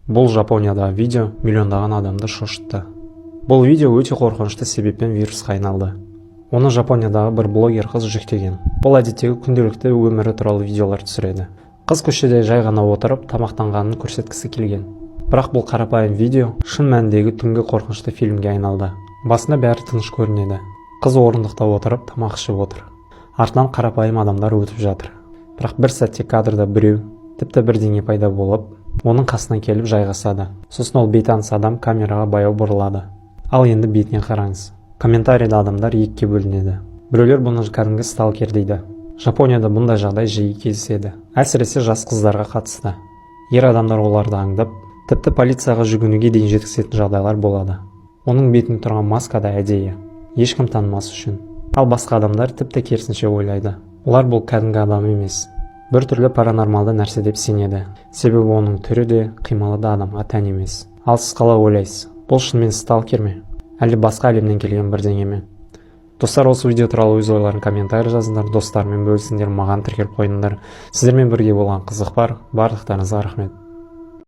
Бұл Жапониядағы видео миллиондаған адамды шошытты. Бұл видео өте қорқынышты себеппен вирусқа айналды. Оны Жапониядағы бір блогер қыз жүктеген. Бұл әдеттегі күнделікті өмірі туралы видеолар түсіреді. Қыз көшеде жай ғана отырып тамақтанғанын көрсеткісі келген. Бірақ бұл қарапайым видео шын мәніндегі түнгі қорқынышты фильмге айналды. Басында бәрі тыныш көрінеді. Қыз орындықта отырып тамақ ішіп отыр. Артынан қарапайым адамдар өтіп жатыр. Бірақ бір сәтте кадрда біреу, тіпті бірдеңе пайда болып, оның қасына келіп жайғасады. Сосын ол бейтаныс адам камераға баяу бұрылады. Ал енді бетіне қараңыз. Комментарийда адамдар екіге бөлінеді. Біреулер бұны кәдімгі сталкер дейді. Жапонияда бұндай жағдай жиі кездеседі. Әсіресе жас қыздарға қатысты. Ер адамдар оларды аңдып, тіпті полицияға жүгінуге дейін жеткізетін жағдайлар болады. Оның бетінде тұрған маска да әдейі, ешкім танымас үшін. Ал басқа адамдар тіпті керісінше ойлайды. Олар бұл кәдімгі адам емес, бір түрлі паранормалды нәрсе деп сенеді. Себебі оның түрі де, қимылы да адамға тән емес. Ал сіз қалай ойлайсыз? Бұл шынымен сталкер ме? Әлде басқа әлемнен келген бірдеңе ме? Достар, осы видео туралы өз ойларын комментарий жазыңдар, достармен бөлісіңдер, маған тіркеліп қойыңдар. Сіздермен бірге болған қызық бар. Барлықтарыңызға рахмет.